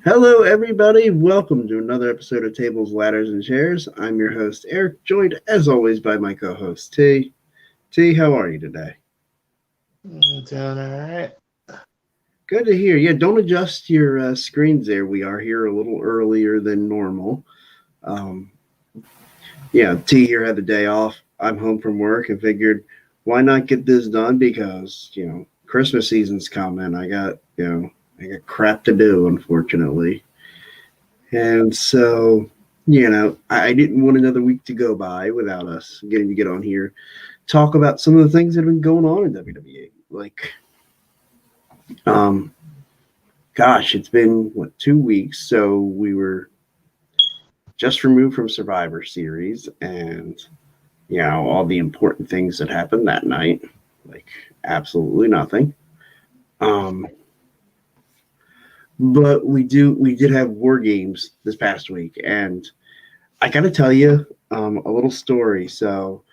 Hello, everybody. Welcome to another episode of Tables, Ladders, and Chairs. I'm your host, Eric, joined as always by my co host, T. T, how are you today? Doing all right. Good to hear. Yeah, don't adjust your screens there. We are here a little earlier than normal. Um, yeah, T here had the day off. I'm home from work and figured why not get this done because, Christmas season's coming. I got crap to do, unfortunately. And so, I didn't want another week to go by without us getting to get on here, talk about some of the things that have been going on in WWE. Um, gosh, it's been, 2 weeks. So we were just removed from Survivor Series and, all the important things that happened that night, like absolutely nothing. Um, but we did have War Games this past week. And I got to tell you a little story. So,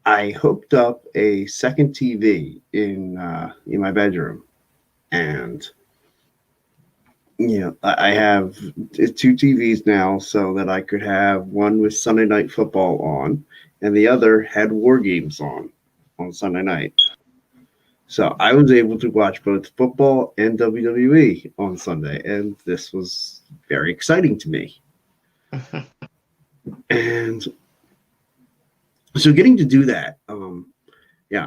I hooked up a second TV in my bedroom, and I have two TVs now, so that I could have one with Sunday Night Football on, and the other had War Games on Sunday night. So I was able to watch both football and WWE on Sunday, and this was very exciting to me. And so getting to do that, yeah,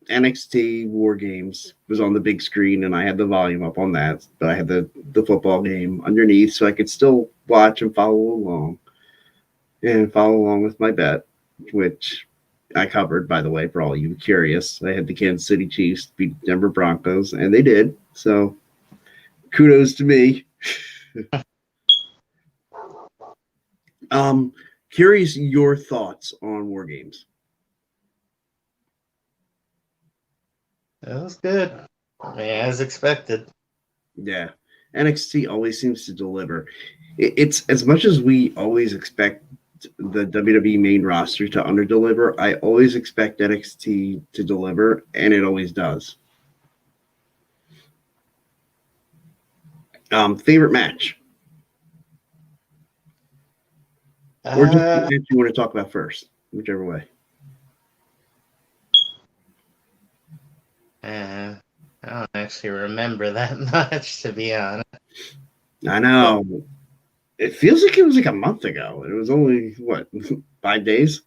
NXT War Games was on the big screen, and I had the volume up on that, but I had the football game underneath, so I could still watch and follow along with my bet, which I covered, by the way, for all you curious. I had the Kansas City Chiefs beat Denver Broncos, and they did. So kudos to me. um, Curious your thoughts on War Games. It was good. I mean, as expected. Yeah, NXT always seems to deliver. It's as much as we always expect the WWE main roster to underdeliver. I always expect NXT to deliver, and it always does. Favorite match, or just the Uh, match you want to talk about first, whichever way. uh, I don't actually remember that much, to be honest. I But know it feels like it was like a month ago. It was only what 5 days.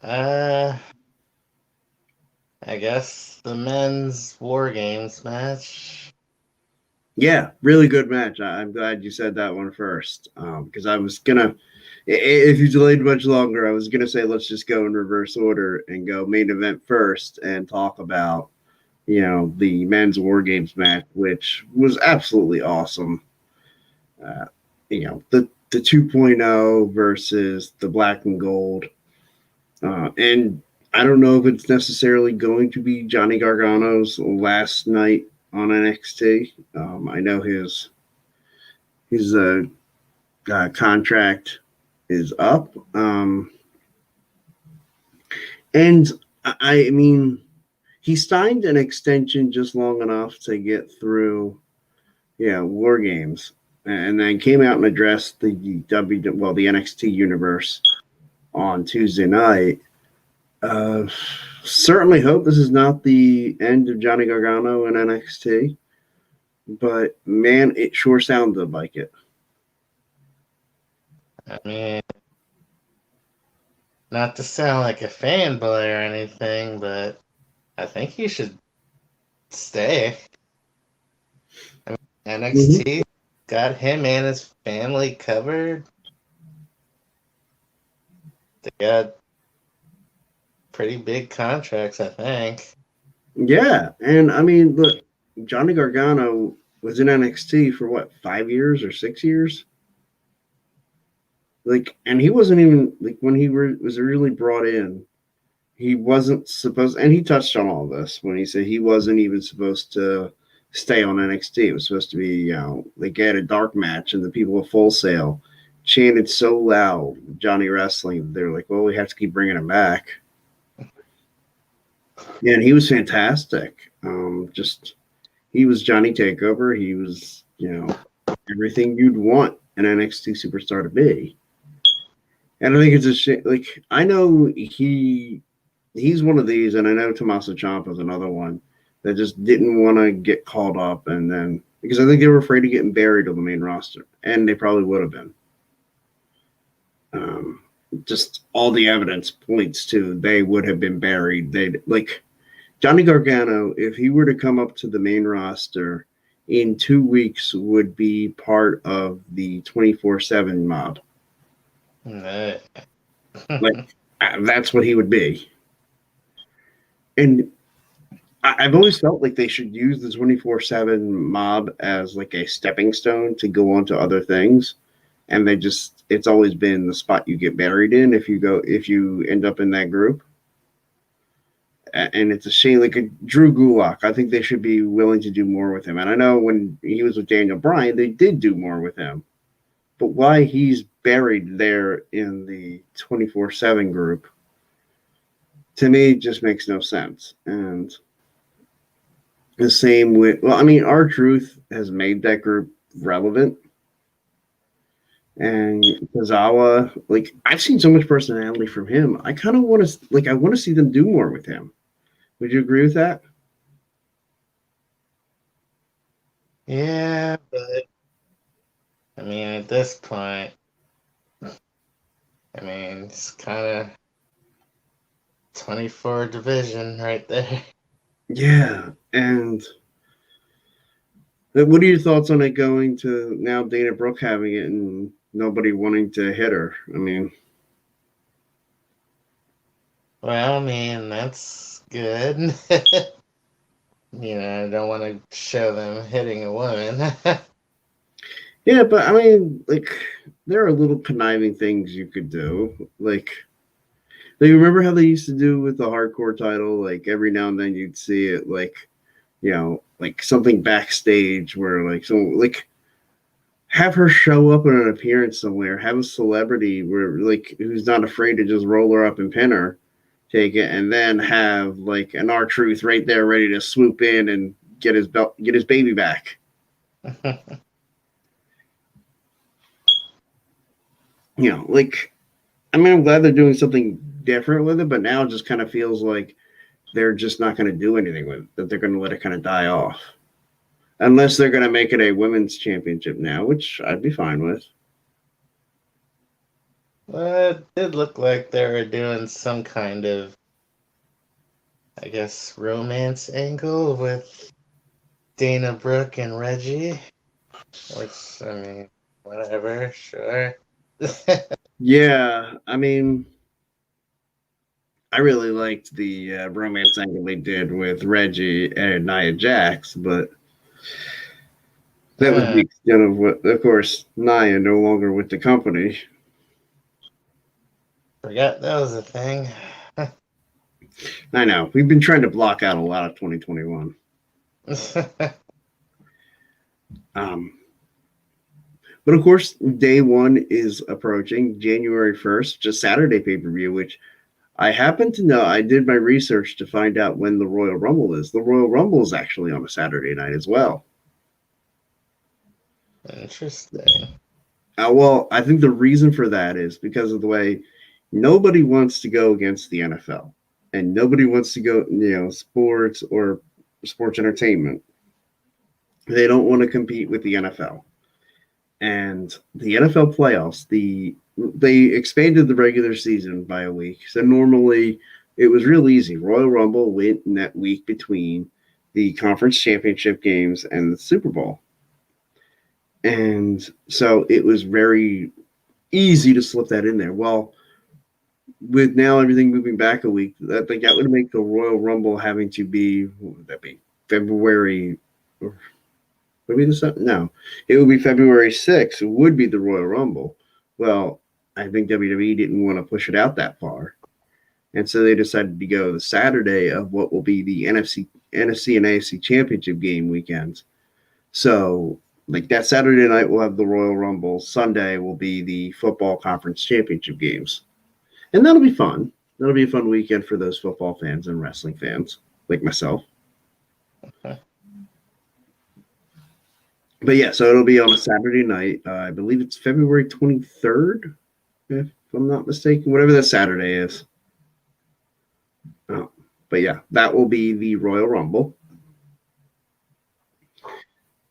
uh, I guess the men's War Games match. Yeah, really good match. I'm glad you said that one first, because I was gonna, if you delayed much longer, I was gonna say let's just go in reverse order and go main event first and talk about the men's War Games match, which was absolutely awesome. Uh, the 2.0 versus the black and gold, and I don't know if it's necessarily going to be Johnny Gargano's last night on NXT. I know his contract is up. And I mean, he signed an extension just long enough to get through, War Games, and then came out and addressed the NXT universe on Tuesday night. Uh, Certainly hope this is not the end of Johnny Gargano in NXT, but man, it sure sounded like it. I mean, not to sound like a fanboy or anything, but I think he should stay. I mean, Mm-hmm. NXT got him and his family covered. They got pretty big contracts, I think. Yeah, and I mean, look, Johnny Gargano was in NXT for what 5 years or 6 years, and he wasn't even like when was really brought in. He wasn't supposed, and he touched on all this when he said he wasn't even supposed to stay on NXT. It was supposed to be, they had a dark match, and the people of Full Sail chanted so loud, Johnny Wrestling. They're like, well, we have to keep bringing him back. Yeah, and he was fantastic. Just He was Johnny Takeover. He was, everything you'd want an NXT superstar to be. And I think it's a shame. Like, I know he's one of these, and I know Tommaso Ciampa is another one that just didn't want to get called up, and then because I think they were afraid of getting buried on the main roster, and they probably would have been. Just all the evidence points to they would have been buried. They'd like Johnny Gargano, if he were to come up to the main roster in 2 weeks, would be part of the 24/7 mob. Like that's what he would be. And I've always felt like they should use the 24/7 mob as like a stepping stone to go on to other things. And it's always been the spot you get buried in if you end up in that group. And it's a shame, like a Drew Gulak. I think they should be willing to do more with him. And I know when he was with Daniel Bryan, they did do more with him. But why he's buried there in the 24/7 group, to me, just makes no sense. And the same with, R-Truth has made that group relevant. And Tozawa, like I've seen so much personality from him. I kind of want to, I want to see them do more with him. Would you agree with that? Yeah, but at this point, it's kind of 24 division right there. Yeah, and what are your thoughts on it going to now Dana Brooke having it and nobody wanting to hit her? Well, that's good. I don't want to show them hitting a woman. Yeah, but there are little conniving things you could do. Like remember how they used to do with the hardcore title? Like every now and then you'd see it, like something backstage where have her show up in an appearance somewhere, have a celebrity where who's not afraid to just roll her up and pin her, take it, and then have an R-Truth right there ready to swoop in and get his baby back. I'm glad they're doing something different with it, but now it just kind of feels like they're just not going to do anything with it, that they're going to let it kind of die off. Unless they're going to make it a women's championship now, which I'd be fine with. Well, it did look like they were doing some kind of, I guess, romance angle with Dana Brooke and Reggie. Which, whatever, sure. Yeah, I really liked the romance angle they did with Reggie and Nia Jax, but that was the extent of what, of course, Nia no longer with the company. Forgot that was a thing. I know. We've been trying to block out a lot of 2021. But of course, day one is approaching, January 1st, just Saturday pay-per-view, which I happen to know. I did my research to find out when the Royal Rumble is. The Royal Rumble is actually on a Saturday night as well. Interesting. Well, I think the reason for that is because of the way nobody wants to go against the NFL. And nobody wants to go, sports or sports entertainment. They don't want to compete with the NFL. And the NFL playoffs, they expanded the regular season by a week. So normally it was real easy. Royal Rumble went in that week between the conference championship games and the Super Bowl. And so it was very easy to slip that in there. Well, with now everything moving back a week, I think that would make the Royal Rumble having to be, what would that be? February. No, it would be February 6th. It would be the Royal Rumble. Well, I think WWE didn't want to push it out that far. And so they decided to go the Saturday of what will be the NFC and AFC championship game weekends. So that Saturday night we'll have the Royal Rumble. Sunday will be the football conference championship games. And that'll be fun. That'll be a fun weekend for those football fans and wrestling fans like myself. Okay. But yeah, so it'll be on a Saturday night. I believe it's February 23rd, if I'm not mistaken, whatever that Saturday is. Oh, but yeah, that will be the Royal Rumble.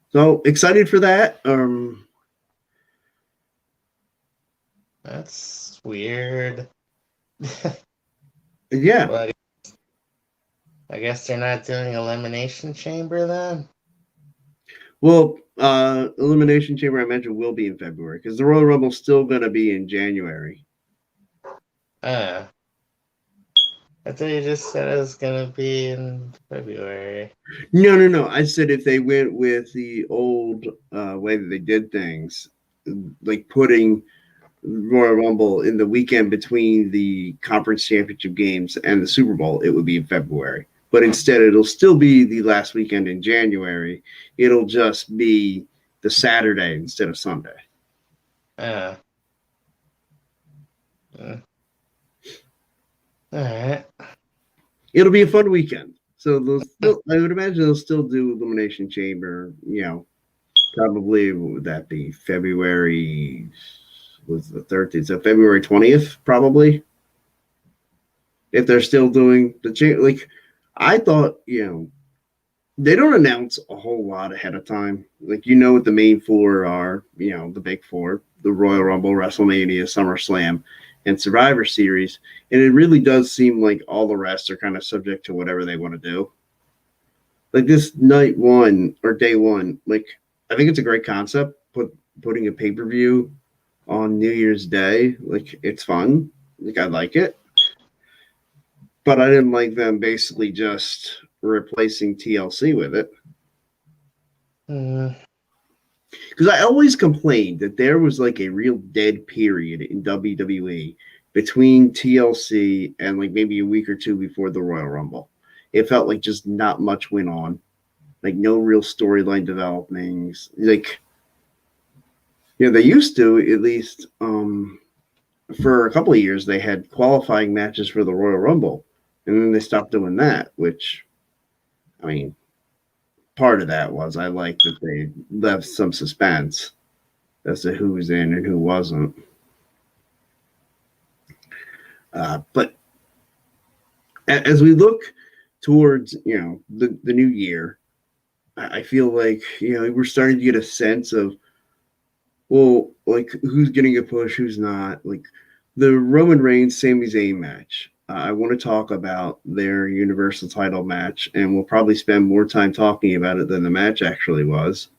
So excited for that. That's weird. Yeah. But I guess they're not doing Elimination Chamber then? Well, Elimination Chamber, I mentioned, will be in February because the Royal Rumble's still going to be in January. I thought you just said it was going to be in February. No. I said if they went with the old way that they did things, like putting Royal Rumble in the weekend between the conference championship games and the Super Bowl, it would be in February. But instead, it'll still be the last weekend in January. It'll just be the Saturday instead of Sunday. All right. It'll be a fun weekend. So I would imagine they'll still do Elimination Chamber. Probably what would that be? February was the 13th, so February 20th, probably. If they're still doing the like, I thought they don't announce a whole lot ahead of time. Like what the main four are. The big four: the Royal Rumble, WrestleMania, SummerSlam, and Survivor Series. And it really does seem like all the rest are kind of subject to whatever they want to do. Like this night one or day one, like I think it's a great concept. Putting a pay-per-view on New Year's Day, like it's fun. Like I like it. But I didn't like them basically just replacing TLC with it. Because I always complained that there was like a real dead period in WWE between TLC and like maybe a week or two before the Royal Rumble. It felt like just not much went on, like no real storyline developings. Like, they used to at least for a couple of years they had qualifying matches for the Royal Rumble, and then they stopped doing that. Which, I mean, part of that was I like that they left some suspense as to who was in and who wasn't. But as we look towards the new year, I feel like we're starting to get a sense of, well, like who's getting a push, who's not. Like the Roman Reigns Sami Zayn match. I want to talk about their Universal title match, and we'll probably spend more time talking about it than the match actually was.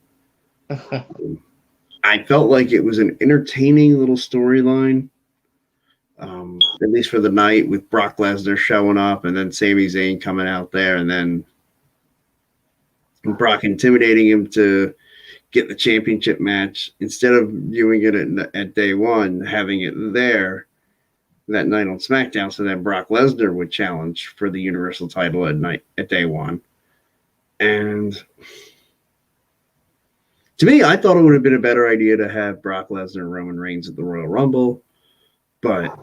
I felt like it was an entertaining little storyline, at least for the night, with Brock Lesnar showing up and then Sami Zayn coming out there, and then Brock intimidating him to get the championship match instead of doing it at day one, having it there that night on SmackDown, so that Brock Lesnar would challenge for the Universal title at day one. And to me, I thought it would have been a better idea to have Brock Lesnar and Roman Reigns at the Royal Rumble. But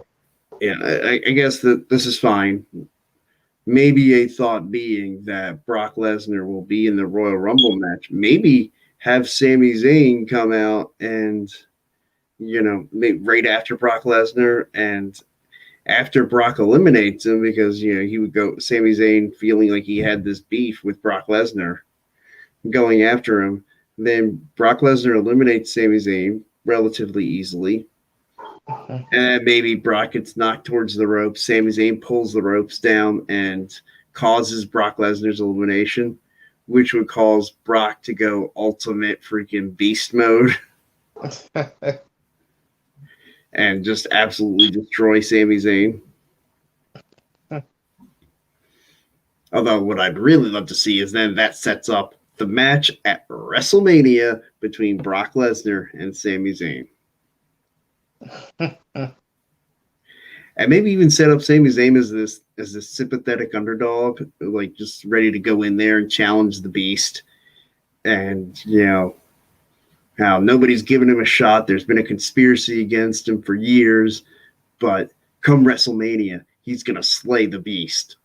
yeah, I guess that this is fine. Maybe a thought being that Brock Lesnar will be in the Royal Rumble match. Maybe have Sami Zayn come out and, right after Brock Lesnar, and after Brock eliminates him, because, he would go, Sami Zayn feeling like he had this beef with Brock Lesnar going after him. Then Brock Lesnar eliminates Sami Zayn relatively easily. And maybe Brock gets knocked towards the ropes. Sami Zayn pulls the ropes down and causes Brock Lesnar's elimination, which would cause Brock to go ultimate freaking beast mode and just absolutely destroy Sami Zayn. Although what I'd really love to see is then that sets up the match at WrestleMania between Brock Lesnar and Sami Zayn. And maybe even set up Sami Zayn as this sympathetic underdog, like just ready to go in there and challenge the Beast. And how nobody's given him a shot. There's been a conspiracy against him for years, but come WrestleMania, he's gonna slay the Beast.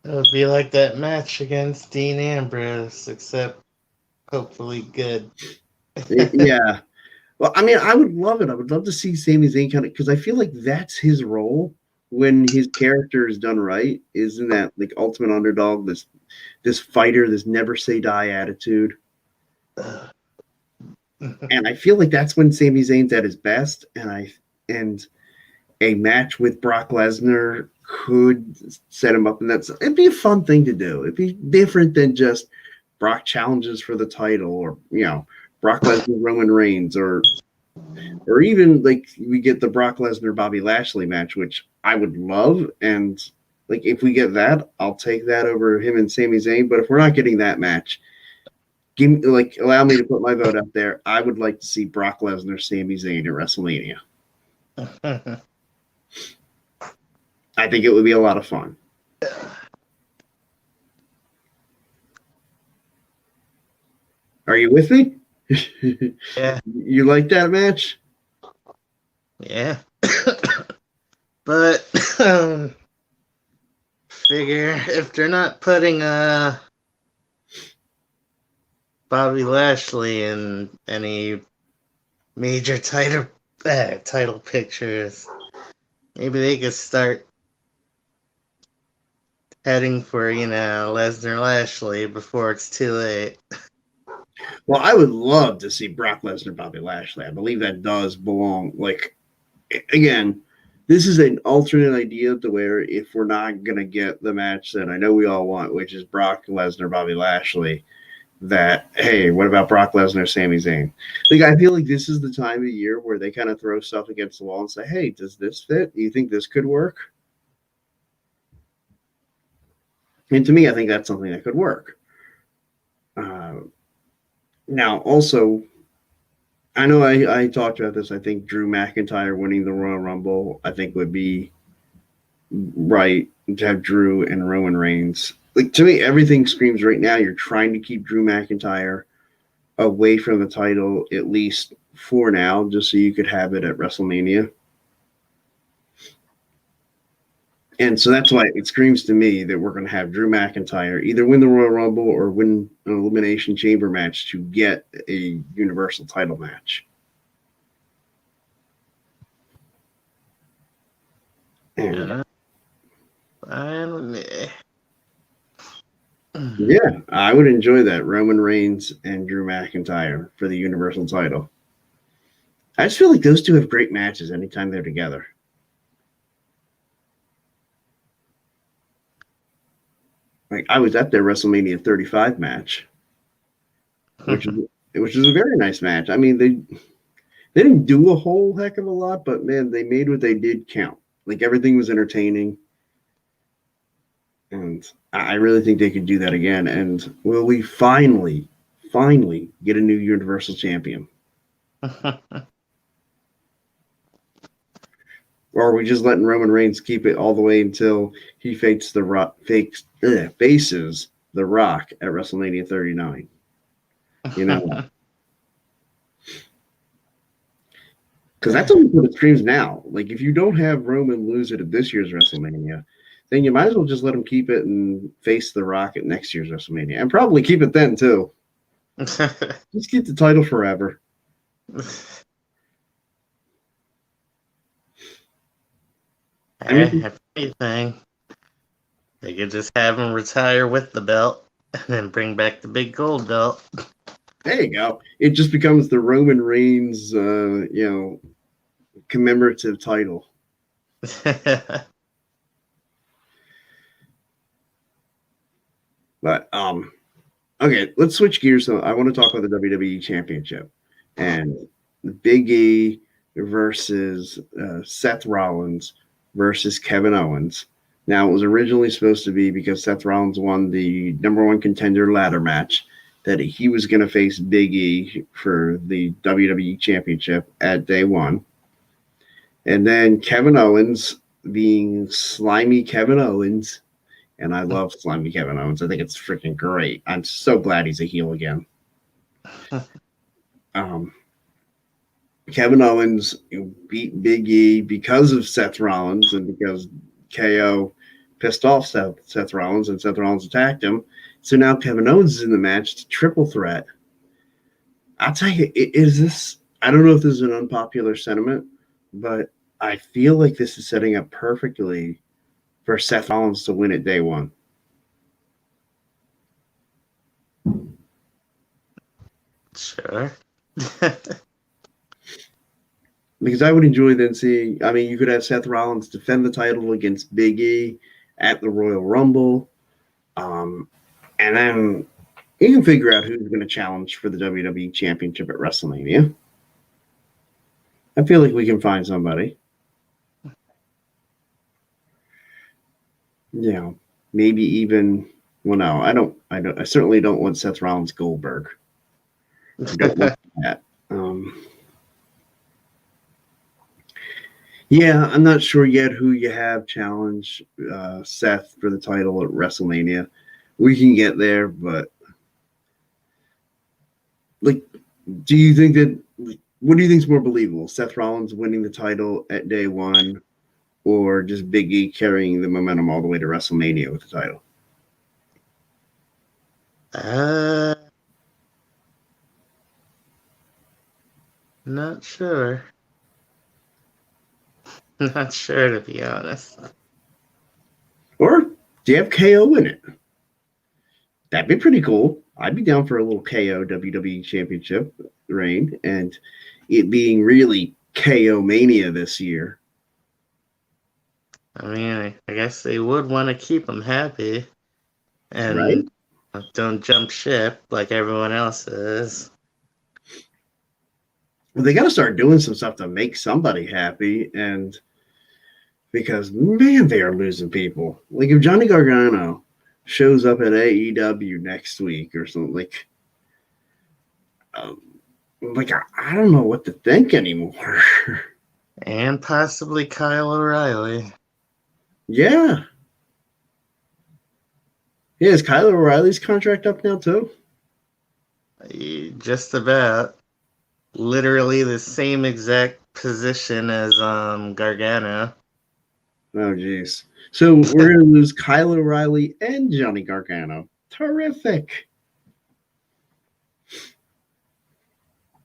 It would be like that match against Dean Ambrose, except hopefully good. Yeah. Well, I mean, I would love it. I would love to see Sami Zayn kind of, because I feel like that's his role when his character is done right. Isn't that like ultimate underdog? This fighter, this never say die attitude. And I feel like that's when Sami Zayn's at his best. And a match with Brock Lesnar could set him up, and it'd be a fun thing to do. It'd be different than just Brock challenges for the title, or Brock Lesnar Roman Reigns, or even like we get the Brock Lesnar Bobby Lashley match, which I would love. And like if we get that, I'll take that over him and Sami Zayn. But if we're not getting that match, allow me to put my vote out there. I would like to see Brock Lesnar, Sami Zayn at WrestleMania. I think it would be a lot of fun. Are you with me? Yeah. You like that match? Yeah. But figure if they're not putting Bobby Lashley in any major title pictures, maybe they could start heading for Lesnar Lashley before it's too late. Well, I would love to see Brock Lesnar, Bobby Lashley. I believe that does belong. Like, again, this is an alternate idea to where if we're not going to get the match that I know we all want, which is Brock Lesnar, Bobby Lashley, that, hey, what about Brock Lesnar, Sami Zayn? Like, I feel like this is the time of year where they kind of throw stuff against the wall and say, hey, does this fit? Do you think this could work? And to me, I think that's something that could work. Now, also, I know I talked about this. I think Drew McIntyre winning the Royal Rumble, I think would be right to have Drew and Roman Reigns. Like, to me, everything screams right now you're trying to keep Drew McIntyre away from the title, at least for now, just so you could have it at WrestleMania. And so that's why it screams to me that we're going to have Drew McIntyre either win the Royal Rumble or win an Elimination Chamber match to get a Universal title match. And yeah, I would enjoy that. Roman Reigns and Drew McIntyre for the Universal title. I just feel like those two have great matches anytime they're together. Like, I was at their WrestleMania 35 match, which is a very nice match. I mean, they didn't do a whole heck of a lot, but man, they made what they did count. Like, everything was entertaining. And I really think they could do that again. And will we finally get a new Universal Champion? Or are we just letting Roman Reigns keep it all the way until he faces The Rock at WrestleMania 39? You know? Because that's only what it screams now. Like, if you don't have Roman lose it at this year's WrestleMania, then you might as well just let him keep it and face The Rock at next year's WrestleMania. And probably keep it then, too. Just keep the title forever. If anything, they could just have him retire with the belt and then bring back the big gold belt. There you go. It just becomes the Roman Reigns, commemorative title. But okay, let's switch gears. So I want to talk about the WWE Championship and Big E versus Seth Rollins versus Kevin Owens. Now, it was originally supposed to be, because Seth Rollins won the number one contender ladder match, that he was going to face Big E for the WWE Championship at day one. And then Kevin Owens, being slimy Kevin Owens, and I love slimy Kevin Owens. I think it's freaking great. I'm so glad he's a heel again. Kevin Owens beat Big E because of Seth Rollins and because KO pissed off Seth Rollins, and Seth Rollins attacked him. So now Kevin Owens is in the match to triple threat. I'll tell you, is this? I don't know if this is an unpopular sentiment, but I feel like this is setting up perfectly for Seth Rollins to win at day one. Sure. Because I would enjoy then seeing. I mean, you could have Seth Rollins defend the title against Big E at the Royal Rumble, and then you can figure out who's going to challenge for the WWE Championship at WrestleMania. I feel like we can find somebody. Yeah, maybe even. Well, no, I don't. I certainly don't want Seth Rollins Goldberg. I don't want that. Yeah, I'm not sure yet who you have challenge Seth for the title at WrestleMania. We can get there, but like, do you think that? What do you think is more believable? Seth Rollins winning the title at day one, or just Big E carrying the momentum all the way to WrestleMania with the title? Not sure. Not sure, to be honest. Or do you have KO in it? That'd be pretty cool. I'd be down for a little KO WWE Championship reign, and it being really KO Mania this year. I mean, I guess they would want to keep him happy and Right? don't jump ship like everyone else is. Well, they got to start doing some stuff to make somebody happy, and because man, they are losing people. Like if Johnny Gargano shows up at AEW next week or something, um, I don't know what to think anymore. And possibly Kyle O'Reilly. Yeah. Yeah, is Kyle O'Reilly's contract up now too? Just about. Literally the same exact position as Gargano. Oh, geez. So we're going to lose Kyle O'Reilly and Johnny Gargano. Terrific.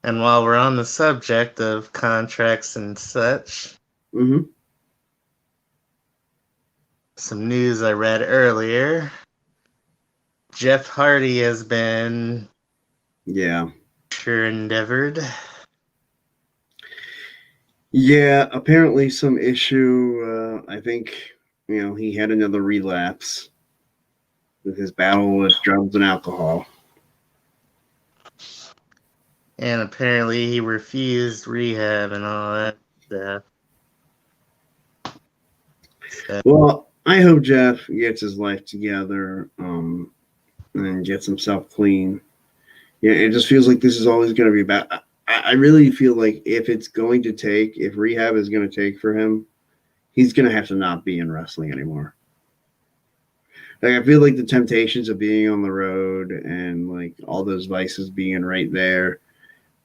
And while we're on the subject of contracts and such, some news I read earlier. Jeff Hardy has been sure endeavored. Yeah, apparently some issue. I think, he had another relapse with his battle with drugs and alcohol. And apparently he refused rehab and all that stuff. So, Well, I hope Jeff gets his life together and gets himself clean. Yeah, it just feels like this is always going to be about. I really feel like if rehab is going to take for him, he's going to have to not be in wrestling anymore. Like I feel like the temptations of being on the road and like all those vices being right there,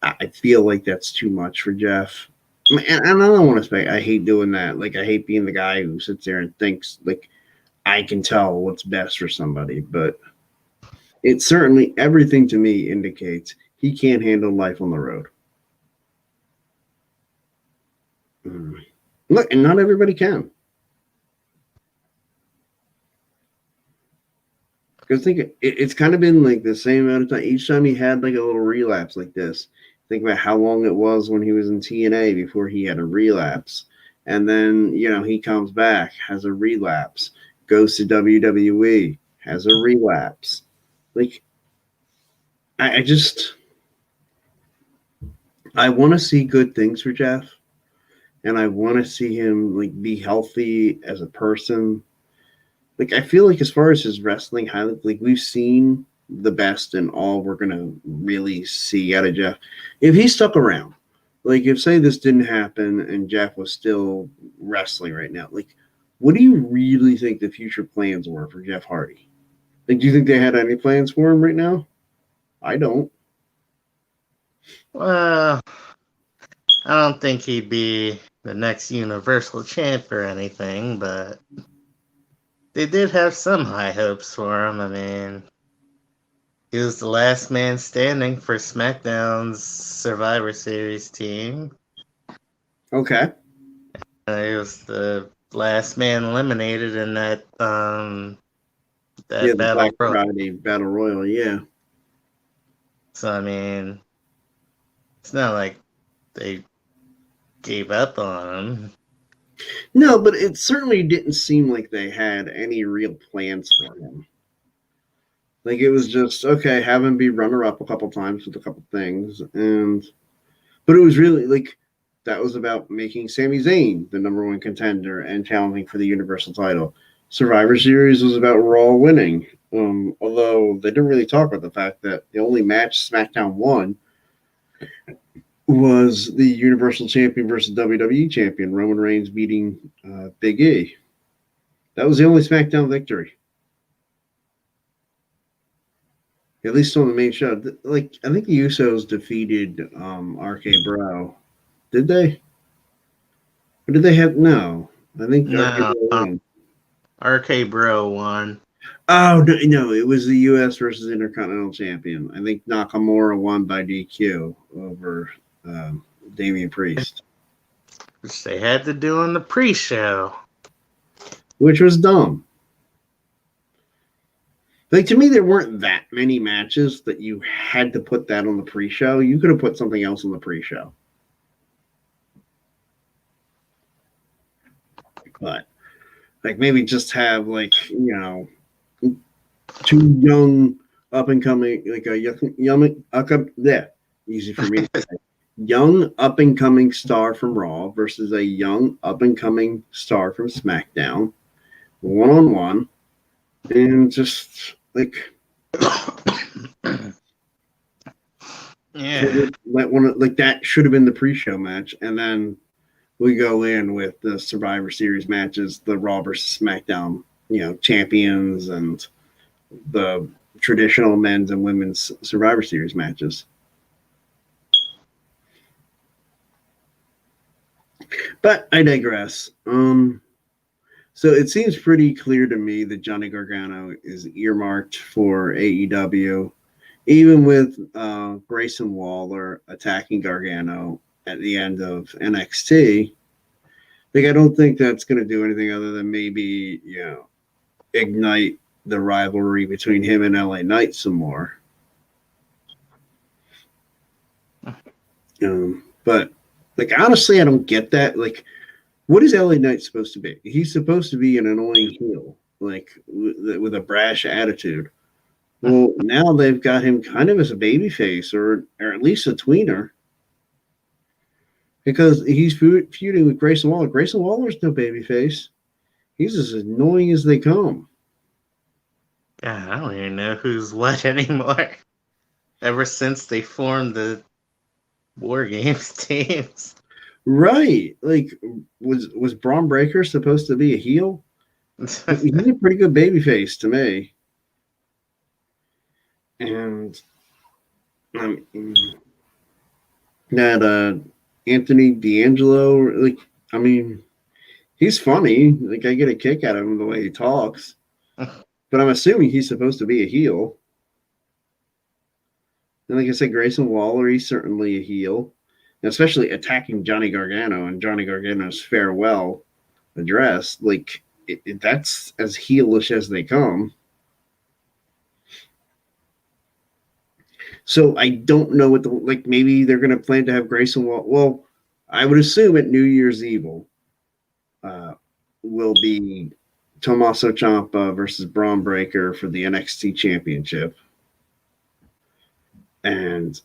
I feel like that's too much for Jeff. And I don't want to say I hate doing that. Like I hate being the guy who sits there and thinks like I can tell what's best for somebody, but it certainly everything to me indicates he can't handle life on the road. Look, and not everybody can. Because think it's kind of been like the same amount of time. Each time he had like a little relapse like this, think about how long it was when he was in TNA before he had a relapse. And then, he comes back, has a relapse, goes to WWE, has a relapse. Like, I want to see good things for Jeff. And I want to see him like be healthy as a person. Like I feel like as far as his wrestling highlights, like we've seen the best and all we're gonna really see out of Jeff. If he stuck around, like if say this didn't happen and Jeff was still wrestling right now, like what do you really think the future plans were for Jeff Hardy? Like do you think they had any plans for him right now? I don't. well, I don't think he'd be the next Universal Champ or anything, but they did have some high hopes for him. I mean, he was the last man standing for SmackDown's Survivor Series team. Okay. He was the last man eliminated in that Yeah, that the battle Black royal. Friday Battle Royal, yeah. So I mean, it's not like they gave up on him. No, but it certainly didn't seem like they had any real plans for him. Like it was just okay, have him be runner up a couple times with a couple things, and but it was really like that was about making Sami Zayn the number one contender and challenging for the Universal title. Survivor Series was about Raw winning. Although they didn't really talk about the fact that the only match SmackDown won was the Universal Champion versus WWE Champion, Roman Reigns beating Big E. That was the only SmackDown victory. At least on the main show. Like, I think the Usos defeated RK Bro. Did they? Or did they have. No. I think RK No, Bro won. RK Bro won. Oh, no, it was the U.S. versus Intercontinental Champion. I think Nakamura won by DQ over Damian Priest. Which they had to do on the pre-show. Which was dumb. Like, to me, there weren't that many matches that you had to put that on the pre-show. You could have put something else on the pre-show. But, like, maybe just have, like, two young, up-and-coming, like a easy for me to say. Young, up-and-coming star from Raw versus a young, up-and-coming star from SmackDown. One-on-one. And just, like... Yeah. Like that should have been the pre-show match, and then we go in with the Survivor Series matches, the Raw versus SmackDown, champions, and the traditional men's and women's Survivor Series matches. But I digress. So it seems pretty clear to me that Johnny Gargano is earmarked for AEW. Even with Grayson Waller attacking Gargano at the end of NXT, like I don't think that's going to do anything other than maybe ignite the rivalry between him and LA Knight some more. But like honestly, I don't get that. Like, what is LA Knight supposed to be? He's supposed to be an annoying heel, like with a brash attitude. Well, now they've got him kind of as a babyface, or at least a tweener, because he's feuding with Grayson Waller. Grayson Waller's no babyface; he's as annoying as they come. God, I don't even know who's what anymore. Ever since they formed the War Games teams, Right? Like, was Braun Breaker supposed to be a heel? He's a pretty good babyface to me. And that Anthony D'Angelo, like, I mean, he's funny. Like, I get a kick out of him the way he talks. But I'm assuming he's supposed to be a heel. And like I said, Grayson Waller, he's certainly a heel, especially attacking Johnny Gargano and Johnny Gargano's farewell address. Like, that's as heelish as they come. So I don't know what maybe they're going to plan to have Grayson Waller. Well, I would assume at New Year's Evil will be Tommaso Ciampa versus Braun Breaker for the NXT Championship. And,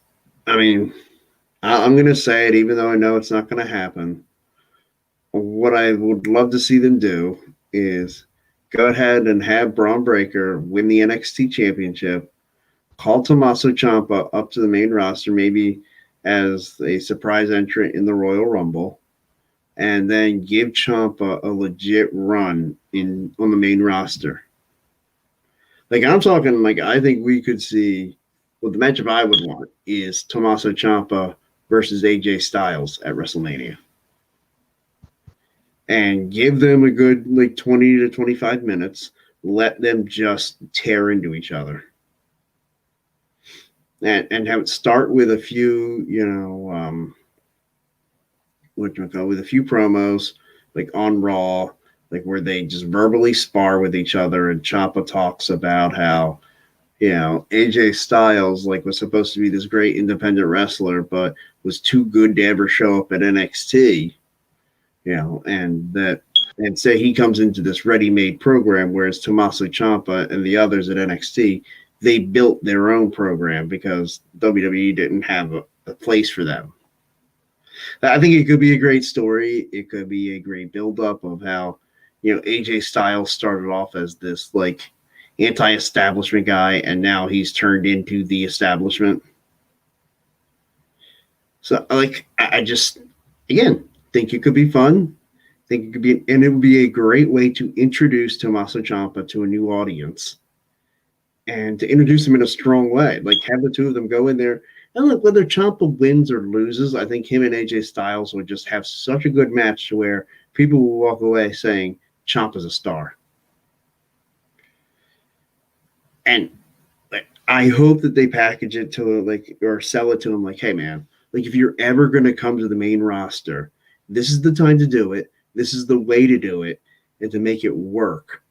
I mean, I'm going to say it, even though I know it's not going to happen. What I would love to see them do is go ahead and have Braun Breaker win the NXT Championship, call Tommaso Ciampa up to the main roster, maybe as a surprise entrant in the Royal Rumble, and then give Ciampa a legit run on the main roster. Like, I'm talking, like, I think we could see, well, the matchup I would want is Tommaso Ciampa versus AJ Styles at WrestleMania. And give them a good, 20 to 25 minutes. let them just tear into each other. And have it start with a few, with a few promos, like on Raw, like where they just verbally spar with each other, and Ciampa talks about how, AJ Styles like was supposed to be this great independent wrestler, but was too good to ever show up at NXT, and say he comes into this ready-made program, whereas Tommaso Ciampa and the others at NXT, they built their own program because WWE didn't have a place for them. I think it could be a great story. It could be a great build-up of how, AJ Styles started off as this like anti-establishment guy, and now he's turned into the establishment. So, like, I just, again, think it could be fun. Think it could be, and it would be a great way to introduce Tommaso Ciampa to a new audience, and to introduce him in a strong way. Like, have the two of them go in there. And look, whether Ciampa wins or loses, I think him and AJ Styles would just have such a good match to where people will walk away saying Ciampa's a star. And I hope that they package it to or sell it to him like, hey man, like if you're ever going to come to the main roster, this is the time to do it. This is the way to do it, and to make it work.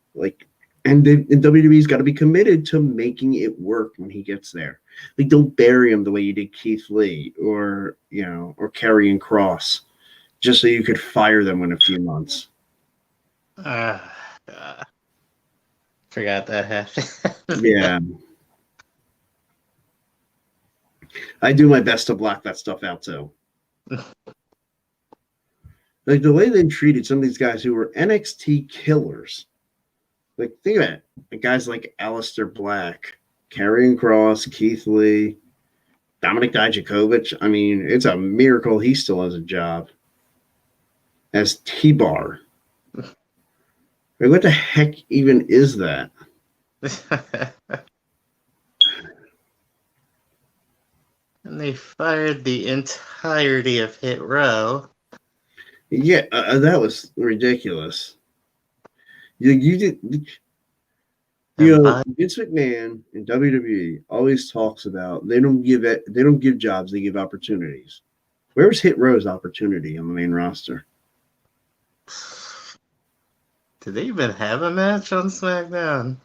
And WWE's got to be committed to making it work when he gets there. Like, don't bury him the way you did Keith Lee or Karrion Kross, just so you could fire them in a few months. Forgot that happened. Yeah. I do my best to block that stuff out too. Like the way they treated some of these guys who were NXT killers. Like, think about it. Like guys like Aleister Black, Karrion Kross, Keith Lee, Dominic Dijakovic. I mean, it's a miracle he still has a job as T-Bar. Like, what the heck even is that? And they fired the entirety of Hit Row. Yeah, that was ridiculous. You did. Vince McMahon in WWE always talks about they don't give jobs, they give opportunities. Where's Hit Row's opportunity on the main roster? Did they even have a match on SmackDown?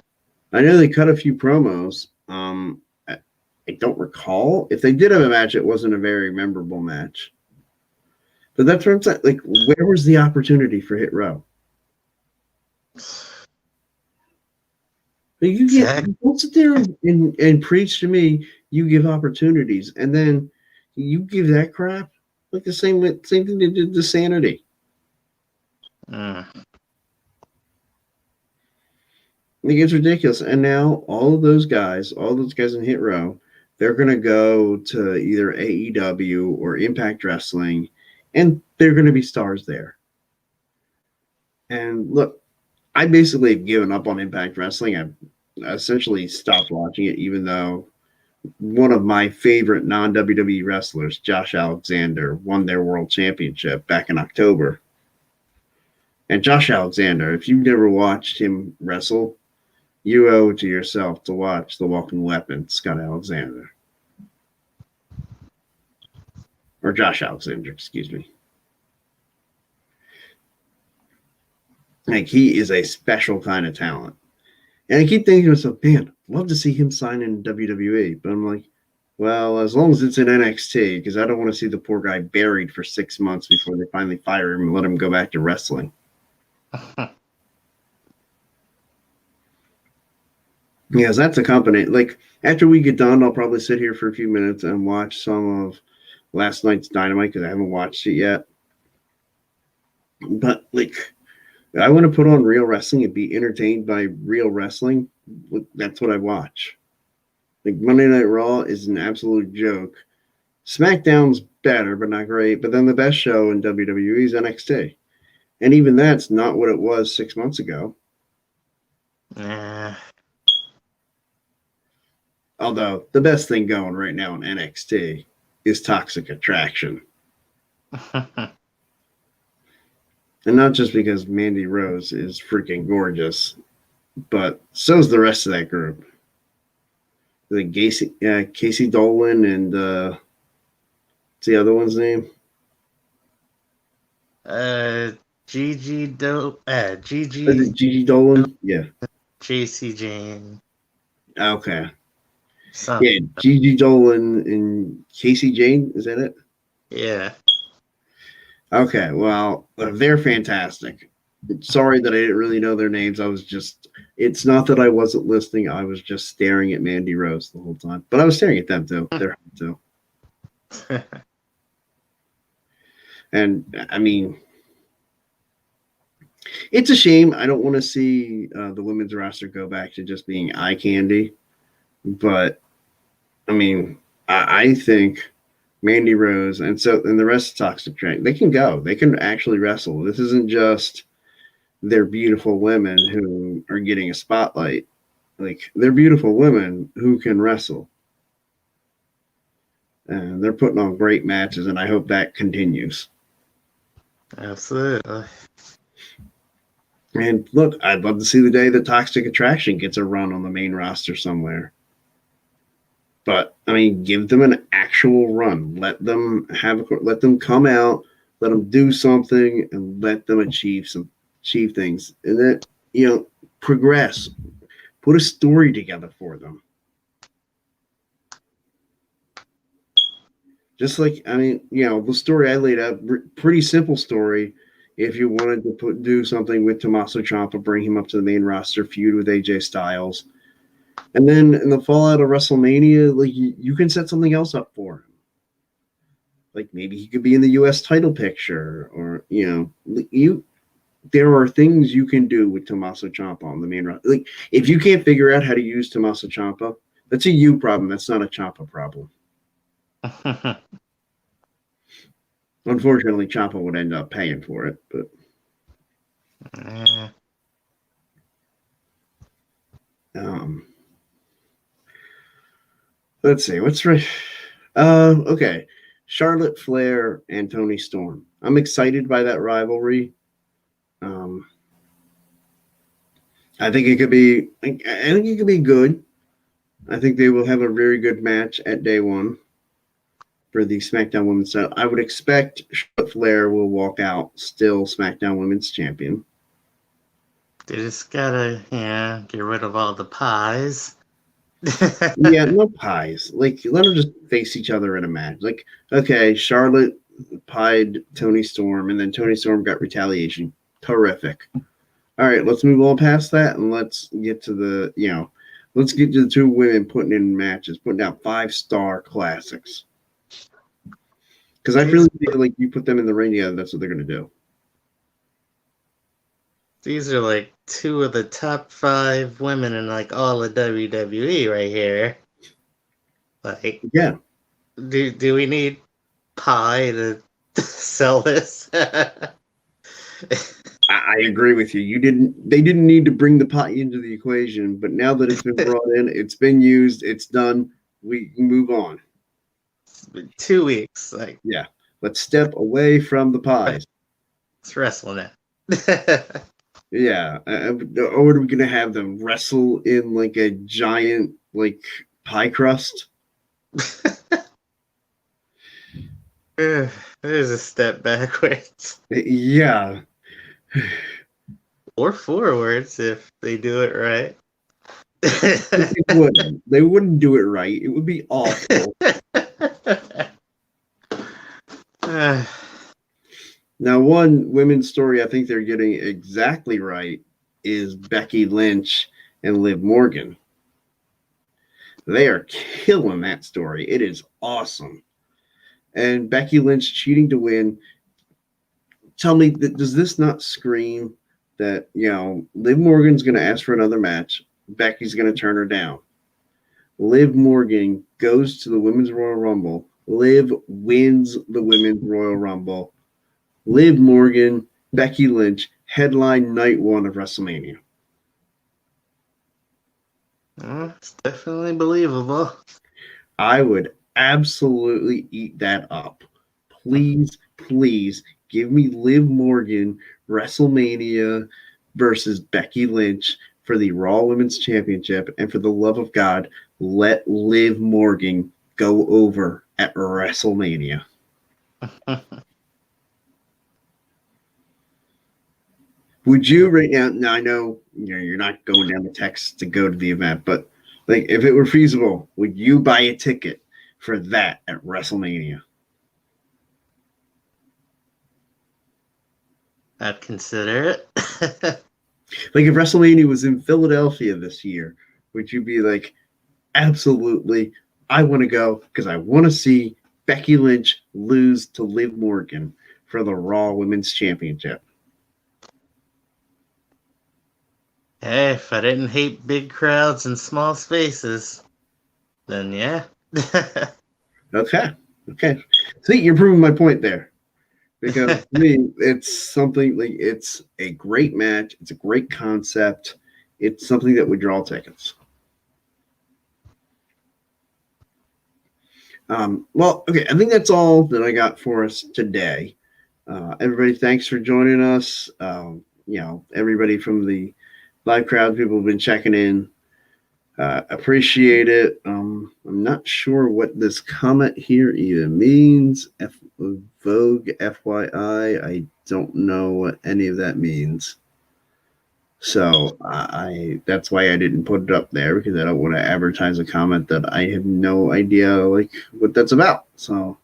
I know they cut a few promos. I don't recall. If they did have a match, it wasn't a very memorable match. But that's what I'm saying. Like, where was the opportunity for Hit Row? Don't sit there and preach to me. You give opportunities, and then you give that crap. Like the same thing they did to Sanity. Like, it's ridiculous. And now all those guys in Hit Row, they're going to go to either AEW or Impact Wrestling, and they're going to be stars there. And look, I basically have given up on Impact Wrestling. I've essentially stopped watching it, even though one of my favorite non-WWE wrestlers, Josh Alexander, won their world championship back in October. And Josh Alexander, if you've never watched him wrestle, you owe it to yourself to watch The Walking Weapon, Scott Alexander. Or Josh Alexander, excuse me. Like, he is a special kind of talent. And I keep thinking to myself, man, I'd love to see him sign in WWE. But I'm like, well, as long as it's in NXT, because I don't want to see the poor guy buried for 6 months before they finally fire him and let him go back to wrestling. Yes, that's a company. Like, after we get done, I'll probably sit here for a few minutes and watch some of last night's Dynamite because I haven't watched it yet. But, like, I want to put on real wrestling and be entertained by real wrestling. That's what I watch. Like, Monday Night Raw is an absolute joke. SmackDown's better, but not great. But then the best show in WWE is NXT. And even that's not what it was 6 months ago. Nah. Although, the best thing going right now in NXT is Toxic Attraction. And not just because Mandy Rose is freaking gorgeous. but so's the rest of that group. The Casey Dolan and what's the other one's name? Gigi Is it Gigi Dolan? Yeah. JC Jane. Okay. Something. Yeah, Gigi Dolan and Casey Jane. Is that it? Yeah. Okay. Well, they're fantastic. Sorry that I didn't really know their names. It's not that I wasn't listening. I was just staring at Mandy Rose the whole time. But I was staring at them too. They're too. And I mean, it's a shame. I don't want to see the women's roster go back to just being eye candy. But I mean, I think Mandy Rose and the rest of Toxic Train, they can go. They can actually wrestle. This isn't just they're beautiful women who are getting a spotlight. Like they're beautiful women who can wrestle. And they're putting on great matches, and I hope that continues. Absolutely. And look, I'd love to see the day that Toxic Attraction gets a run on the main roster somewhere. But I mean, give them an actual run. Let them come out, let them do something, and let them achieve things, and then progress. Put a story together for them. Just like the story I laid out, pretty simple story. If you wanted to do something with Tommaso Ciampa, bring him up to the main roster, feud with AJ Styles. And then in the fallout of WrestleMania, like you can set something else up for him. Like maybe he could be in the U.S. title picture, or there are things you can do with Tommaso Ciampa on the main roster. Like if you can't figure out how to use Tommaso Ciampa, that's a you problem. That's not a Ciampa problem. Unfortunately, Ciampa would end up paying for it, but. Let's see. What's right? Okay. Charlotte Flair and Toni Storm. I'm excited by that rivalry. I think it could be. I think it could be good. I think they will have a very good match at day one for the SmackDown Women's title. I would expect Charlotte Flair will walk out still SmackDown Women's Champion. They just gotta, get rid of all the pies. Yeah, no pies. Like, let them just face each other in a match. Like, okay, Charlotte pied Toni Storm, and then Toni Storm got retaliation. Terrific. All right, let's move on past that, and let's get to the two women putting in matches, putting down 5-star classics. Because I really feel like you put them in the ring together, that's what they're going to do. These are like 2 of the top 5 women in like all of WWE right here. Like, yeah. Do we need pie to sell this? I agree with you. They didn't need to bring the pie into the equation, but now that it's been brought in, it's been used, it's done. We can move on. It's been 2 weeks. Like, yeah, let's step away from the pies. Let's wrestle now. Yeah, or are we gonna have them wrestle in like a giant like pie crust? There's a step backwards. Yeah. Or forwards if they do it right. They wouldn't do it right. It would be awful. Now, one women's story I think they're getting exactly right is Becky Lynch and Liv Morgan. They are killing that story. It is awesome. And Becky Lynch cheating to win. Tell me, does this not scream that, Liv Morgan's going to ask for another match. Becky's going to turn her down. Liv Morgan goes to the Women's Royal Rumble. Liv wins the Women's Royal Rumble. Liv Morgan, Becky Lynch, headline night 1 of WrestleMania. It's definitely believable. I would absolutely eat that up. Please, please give me Liv Morgan, WrestleMania versus Becky Lynch for the Raw Women's Championship, and for the love of God, let Liv Morgan go over at WrestleMania. Would you right now? Now I know you're not going down the text to go to the event, but like if it were feasible, would you buy a ticket for that at WrestleMania? I'd consider it. Like if WrestleMania was in Philadelphia this year, would you be like, absolutely, I want to go because I want to see Becky Lynch lose to Liv Morgan for the Raw Women's Championship? Hey, if I didn't hate big crowds and small spaces, then yeah. Okay. See, you're proving my point there. Because to me, it's something like it's a great match. It's a great concept. It's something that would draw tickets. Well, okay, I think that's all that I got for us today. Everybody, thanks for joining us. Everybody from the live crowd, people have been checking in. Appreciate it. I'm not sure what this comment here even means. Vogue FYI. I don't know what any of that means. So that's why I didn't put it up there, because I don't want to advertise a comment that I have no idea like what that's about. So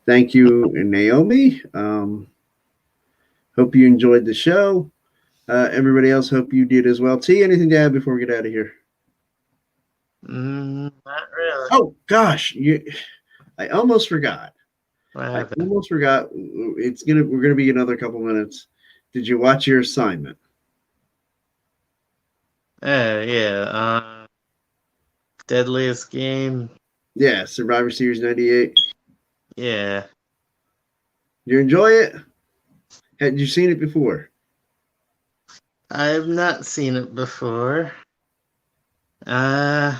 thank you, Naomi. Hope you enjoyed the show. Everybody else, hope you did as well. T, anything to add before we get out of here? Not really. Oh gosh, I almost forgot. What happened? We're gonna be another couple minutes. Did you watch your assignment? Yeah. Deadliest Game. Yeah, Survivor Series '98. Yeah. You enjoy it? Had you seen it before? I have not seen it before. It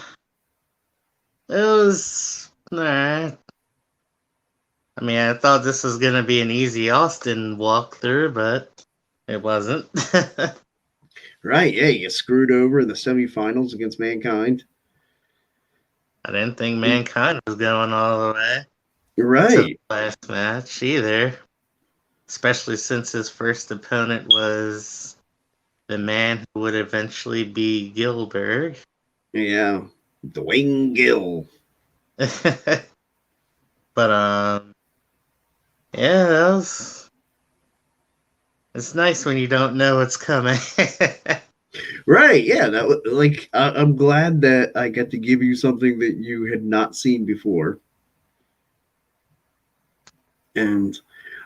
was alright. I mean, I thought this was gonna be an easy Austin walkthrough, but it wasn't. Right. Yeah, you screwed over in the semifinals against Mankind. I didn't think Mankind was going all the way to the Right. last match either. Especially since his first opponent was the man who would eventually be Gilbert. Yeah. Dwayne Gill. But yeah, it's nice when you don't know what's coming. Right. Yeah. That was like I'm glad that I got to give you something that you had not seen before. And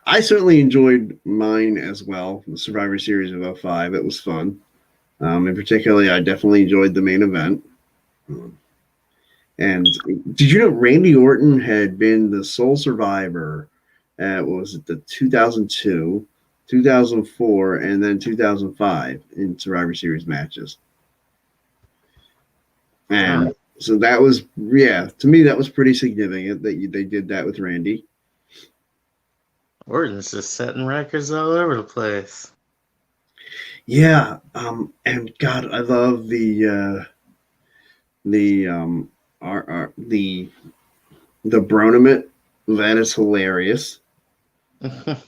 I certainly enjoyed mine as well, the Survivor Series of 05. It was fun. And particularly, I definitely enjoyed the main event. And did you know Randy Orton had been the sole survivor at, what was it, the 2002, 2004, and then 2005 in Survivor Series matches? And so that was, yeah, to me, that was pretty significant that they did that with Randy. Orton's just setting records all over the place. Yeah, and God, I love the the Bronament. That is hilarious. I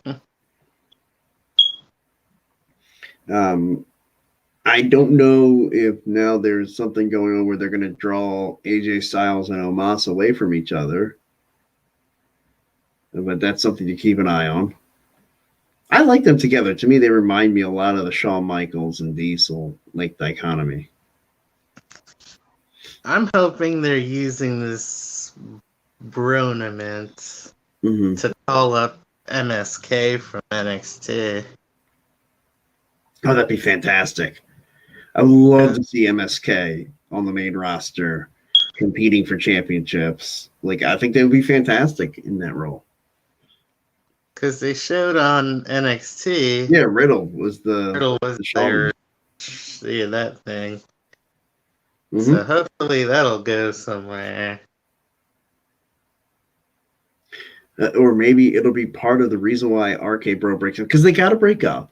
don't know if now there's something going on where they're going to draw AJ Styles and Omos away from each other, but that's something to keep an eye on. I like them together. To me, they remind me a lot of the Shawn Michaels and Diesel like dichotomy. I'm hoping they're using this Bronament to call up MSK from NXT. Oh, that'd be fantastic. I would love to see MSK on the main roster competing for championships. Like, I think they would be fantastic in that role. Because they showed on NXT. Yeah, Riddle was Riddle was there. Yeah, that thing. Mm-hmm. So hopefully that'll go somewhere. Or maybe it'll be part of the reason why RK Bro breaks up. Because they got to break up.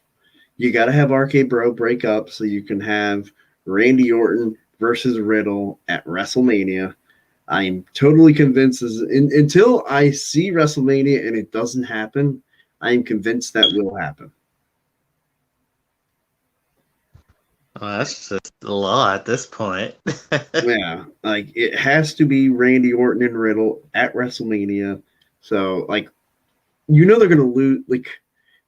You got to have RK Bro break up so you can have Randy Orton versus Riddle at WrestleMania. I'm totally convinced until I see WrestleMania and it doesn't happen, I am convinced that will happen. Well, that's just the law at this point. Yeah, like it has to be Randy Orton and Riddle at WrestleMania. So like they're gonna lose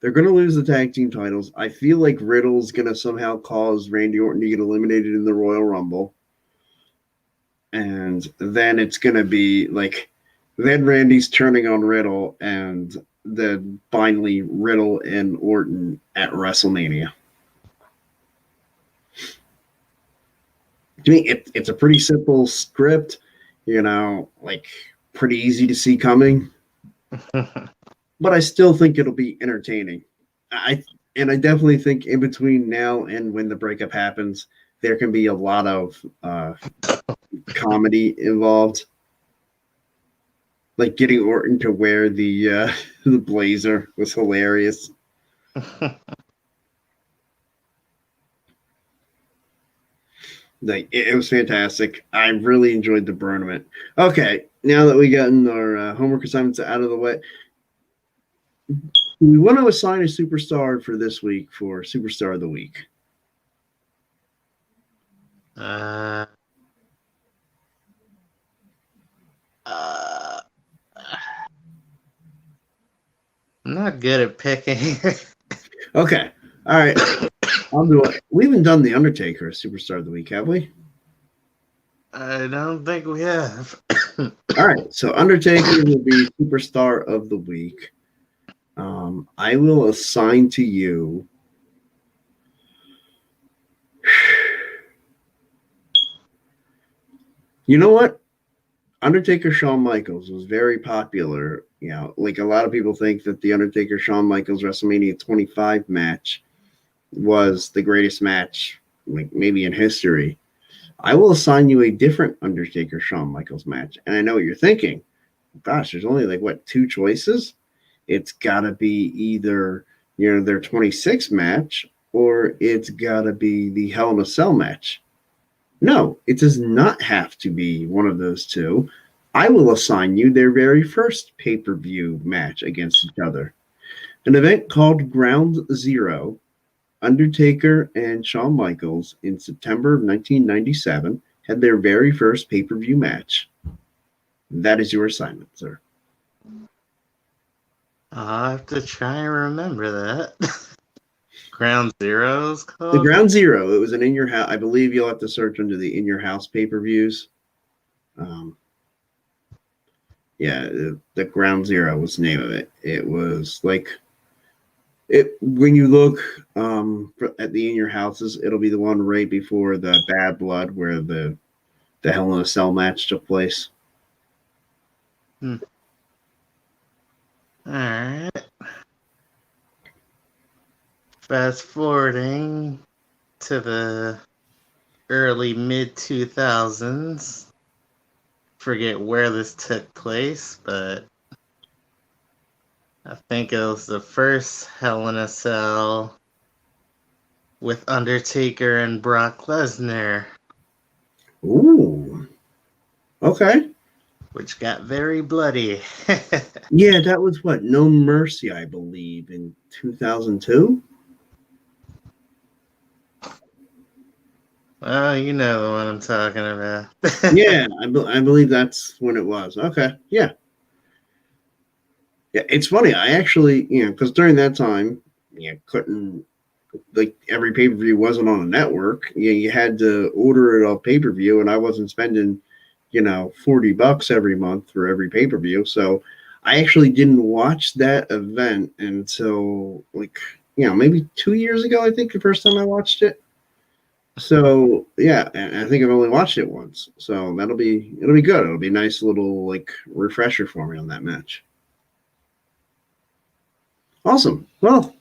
they're gonna lose the tag team titles. I feel like Riddle's gonna somehow cause Randy Orton to get eliminated in the Royal Rumble. And then it's gonna be like then Randy's turning on Riddle and then finally Riddle and Orton at WrestleMania. To me, it's a pretty simple script, like pretty easy to see coming. But I still think it'll be entertaining. I definitely think in between now and when the breakup happens, there can be a lot of comedy involved. Like getting Orton to wear the the blazer was hilarious. Like it was fantastic. I really enjoyed the tournament. Okay, now that we gotten our homework assignments out of the way, we want to assign a superstar for this week for Superstar of the Week. I'm not good at picking. Okay, all right. I'll do it. We haven't done the Undertaker Superstar of the Week, have we? I don't think we have. All right, so Undertaker will be Superstar of the Week. I will assign to you. You know what? Undertaker Shawn Michaels was very popular. Like a lot of people think that the Undertaker Shawn Michaels WrestleMania 25 match was the greatest match, like maybe in history. I will assign you a different Undertaker Shawn Michaels match. And I know what you're thinking. Gosh, there's only like what, 2 choices? It's gotta be either their 26 match or it's gotta be the Hell in a Cell match. No, it does not have to be one of those 2. I will assign you their very first pay-per-view match against each other. An event called Ground Zero. Undertaker and Shawn Michaels in September of 1997 had their very first pay-per-view match. That is your assignment, sir. I'll have to try and remember that. Ground Zero's called? The Ground Zero. It was an In Your House. I believe you'll have to search under the In Your House pay-per-views. The Ground Zero was the name of it. It was like when you look at the In Your Houses, it'll be the one right before the Bad Blood, where the Hell in a Cell match took place. All right. Fast forwarding to the early mid-2000s. Forget where this took place, but I think it was the first Hell in a Cell with Undertaker and Brock Lesnar. Ooh. Okay. Which got very bloody. Yeah, that was what? No Mercy, I believe, in 2002? Well, you know the one I'm talking about. Yeah, I believe that's when it was. Okay, yeah. Yeah, it's funny. I actually, because during that time, couldn't, like, every pay-per-view wasn't on a network. You had to order it off pay-per-view, and I wasn't spending, $40 every month for every pay-per-view. So I actually didn't watch that event until, like, maybe 2 years ago, I think, the first time I watched it. So yeah, and I think I've only watched it once. So it'll be good. It'll be a nice little like refresher for me on that match. Awesome. Well,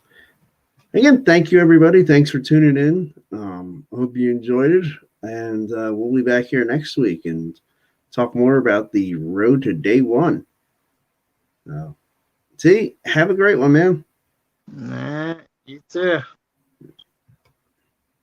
again, thank you everybody. Thanks for tuning in. I hope you enjoyed it, and we'll be back here next week and talk more about the road to day one. See, have a great one, man. Nah, you too.